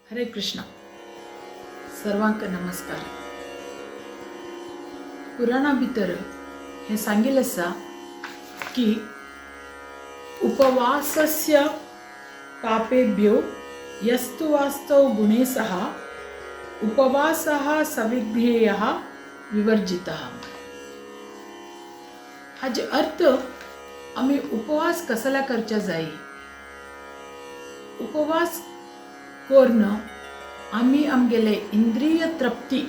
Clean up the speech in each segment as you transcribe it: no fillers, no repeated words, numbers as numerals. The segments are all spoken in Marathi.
हरे कृष्ण. सर्वांक नमस्कार. पुराणा भितर हे सांगिल्लें आसा की उपवासस्य पापेभ्यो यस्तु वास्तव गुणे सह उपवासः सविज्ञेयः विवर्जितः. हाजे अर्थ आम्ही उपवास कसला करचा जाय. उपवास करून आम्ही आमगेले इंद्रिय तृप्ती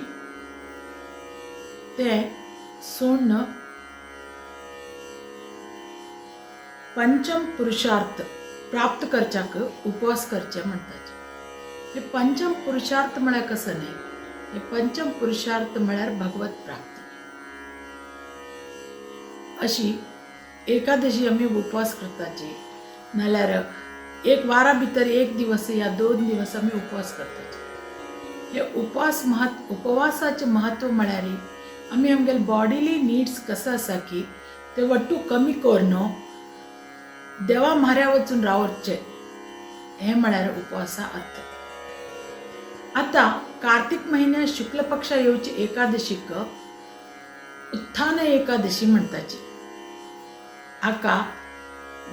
ते सोडून पंचम पुरुषार्थ प्राप्त करच्याक उपवास करचे म्हणटात. हे पंचम पुरुषार्थ म्हळ्यार कसं नाही. हे पंचम पुरुषार्थ म्हळ्यार भगवत प्राप्ती. अशी एकादशी आम्ही उपवास करताची नाल्यार एक वारा भितर एक दिवस या 2 दिवस आम्ही उपवास करताचे. हे उपवासाचे महत्व म्हळ्यार आम्ही आमगेले बॉडीली नीड्स कसं आसा की ते वट्टू कमी करून देवा म्हाऱ्या वचून रावचे हे म्हळ्यार उपवासा अर्थ. आता कार्तिक महिन्यात शुक्ल पक्ष येवची एकादशीक उत्थान एकादशी म्हणटाची. हाका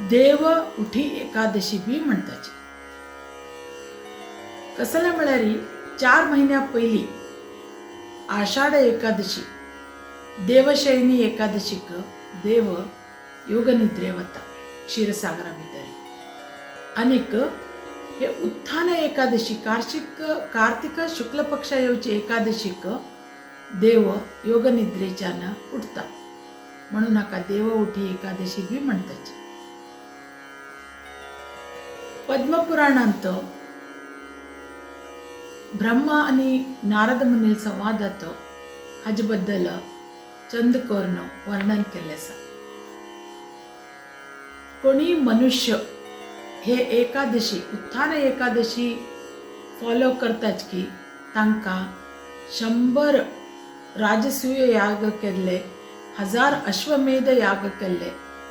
देव उठी एकादशी बी म्हणटाची. कसले म्हळ्यार 4 महिन्या पयली आषाढ एकादशी देवशयनी एकादशीक देव योगनिद्रे वता क्षीरसागरा भितर. आनीक हे उत्थान एकादशी कार्तिक शुक्ल पक्ष येवची एकादशीक देव योगनिद्रेच्यान उठता म्हणून हाका देव उठी एकादशी बी म्हणटाची. पद्मपुराणांत ब्रह्मा आणि नारद मुनी संवादात हाजे बद्दल चंद करून वर्णन केले आसा. कोणी मनुष्य हे एकादशी उत्थान एकादशी फॉलो करताच की तांकां 100 राजसूय याग केल्ले 1000 अश्वमेध याग केल्ले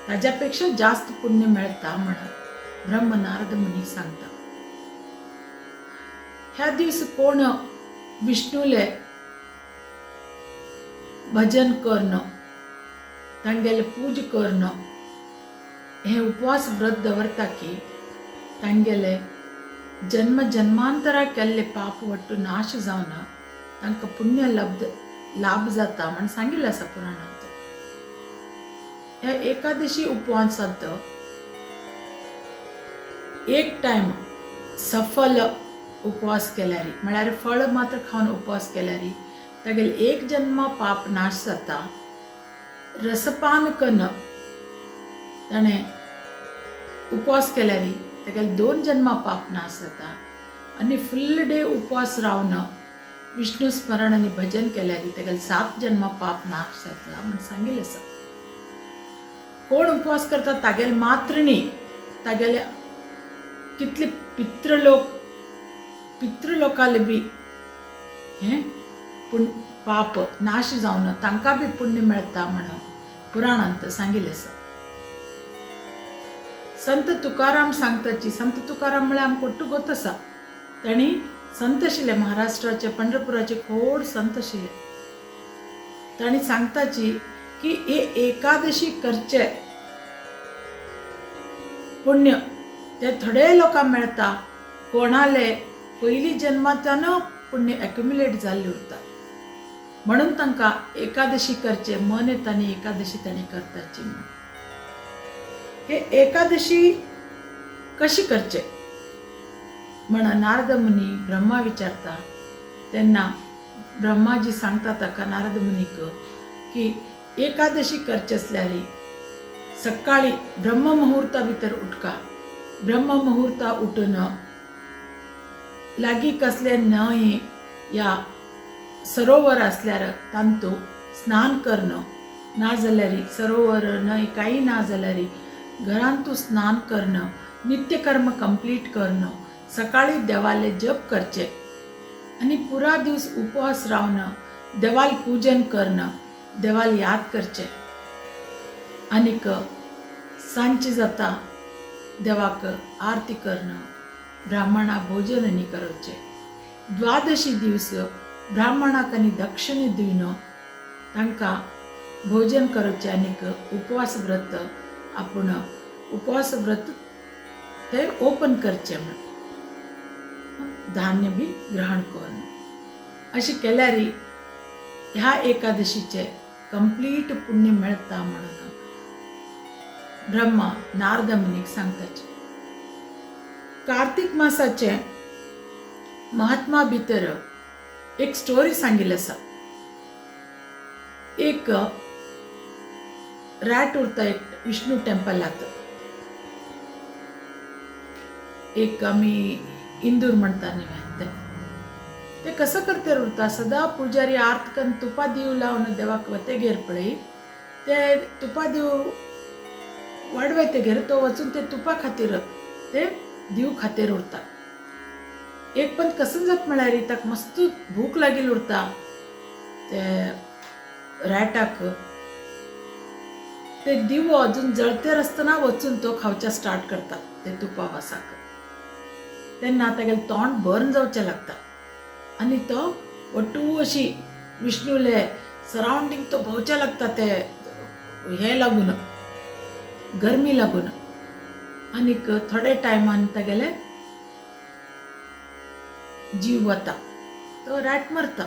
ताज्यापेक्षा जास्त पुण्य मेळटा म्हणून ब्रह्म नारद मुनी सांगता. ह्या दिवस कोण विष्णूले भजन करण तांगेले पूज करण हे उपवास व्रत दवरता की तांगेले जन्म जन्मांतरा केल्ले पाप वट्टू नाश जावन तांकां पुण्य लाभ जाता म्हणून सांगिल्लें आसा पुराणांत. ह्या एकादशी उपवासांत एक टाइम सफल उपवास केल्यार म्हळ्यार फळ मात्र खावन उपवास केल्यार तागेले एक जन्म पाप नाश जाता. रसपान करून ताणें उपवास केल्यार तागेले 2 जन्म पाप नाश जाता. आनी फुल डे उपवास रावन विष्णू स्मरण आनी भजन केल्यार तागेले 7 जन्म पाप नाश जाता म्हण सांगिल्लें आसा. कोण उपवास करता तागेले मात्र न्ही तागेले कितले पितृलोकाले बी हे पाप नाश जावन तांकां बी पुण्य मेळटा म्हणून पुराणांत सांगिल्लें आसा. संत तुकाराम सांगताची. संत तुकाराम म्हळ्यार आमकां कोट्टू गोत आसा. तांणी संत आशिल्ले महाराष्ट्राचे पंढरपुराचे खोड संत आशिल्ले. तांणी सांगताची की हे एकादशी करचे पुण्य ते थोडे लोकांक मेळटा कोणाले पयली जन्मांतल्यान पुण्य एक्युमुलेट जाल्ले उरता म्हणून तांकां एकादशी करचे मन येता आनी एकादशी तांणी करताची. हे एकादशी कशी करचे म्हण नारद मुनी ब्रह्मा विचारता तेन्ना ब्रह्माजी सांगता ताका नारद मुनीक की एकादशी करचे असल्यार सकाळी ब्रह्म मुहूर्ता भितर उठका. ब्रह्म मुहूर्ता उठून लागीं कसले न्हंय या सरोवर असल्यार तांतू स्नान करणं ना जाल्यार सरोवर न्हंय काही ना जाल्यार घरांतू स्नान करणं नित्यकर्म कंप्लीट करणं सकाळी देवाले जप करचे आनी पुरा दिवस उपवास रावन देवाल पूजन करणं देवाल याद करचे. आनीक सांजे जाता देवाक आरती करणं ब्राह्मणा भोजन न्ही करचे द्वादशी दिवस ब्राह्मणाक आनी दक्षिणे दिवन तांकां भोजन करचें आनीक उपवास व्रत आपूण उपवास व्रत ते ओपन करचें म्हण धान्य बी ग्रहण करून अशें केल्यार ह्या एकादशीचें कंप्लीट पुण्य मेळटा म्हणून ब्रह्मा नारद मुनीक सांगताचे. कार्तिक मासाचे महात्मा भितर एक स्टोरी सांगिल्ली आसा. एक रॅट उरता एक विष्णू टेम्पलात, एक आमी इंदूर म्हणटा न्ही ते कसं करते उरता. सदां पुजारी आर्त करून तुपा दिव लावन देवाक वतेगेर पळय ते तुपा दिव वाडवेतेगेर तो वचून ते तुपा खातीर ते दिव खातीर उरता. एक पण कसं जात म्हळ्यार ताका मस्त भूक लागील उरता ते रॅटाक. ते दिवो अजून जळतेर आसतना वचून तो खावच्या स्टार्ट करता ते तुपा वासाक. तेन्ना तागेलें तोंड बर्न जावचें लागता आनी तो वटू अशी विष्णूले सरावंडींग तो भोंवचें लागता ते हे लागून गरमी लागून. आनीक थोडे टायमान तागेले जीव वता, तो रॅट मरता.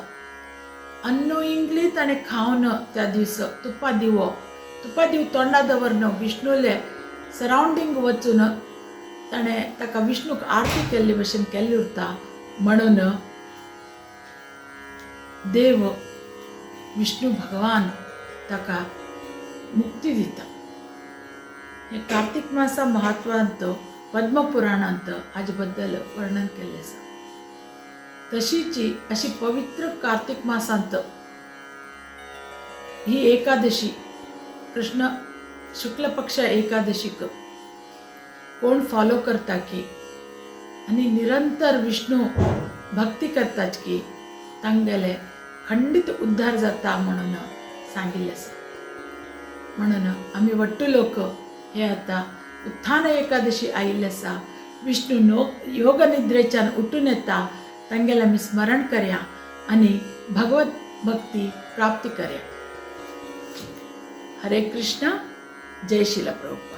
अननोइंगली ताणें खावन त्या दीस तुपा दिव तोंडा दवरन विष्णूले सरावंडींग वचून ताणें ताका विष्णूक आरती केल्ले भशेन केल्ली उरता म्हणून देव विष्णू भगवान ताका मुक्ती दिता. हे कार्तिक मासा महत्वांत पद्मपुराणांत हाजे बद्दल वर्णन केल्लें आसा. तशीच अशी पवित्र कार्तिक मासांत ही एकादशी कृष्ण शुक्ल पक्ष एकादशीक कोण फॉलो करता की आनी निरंतर विष्णू भक्ती करताच की तांगेले खंडीत उद्धार जाता म्हणून सांगिल्लें आसा. म्हणून आमी वट्टू लोक हे आतां उत्थान एकादशी आयिल्ली आसा. विष्णू योग निद्रेच्यान उठून येता तांगेलें आमी स्मरण करया आनी भगवत भक्ती प्राप्ती करया. हरे कृष्ण. जय शिला प्रभुपाद.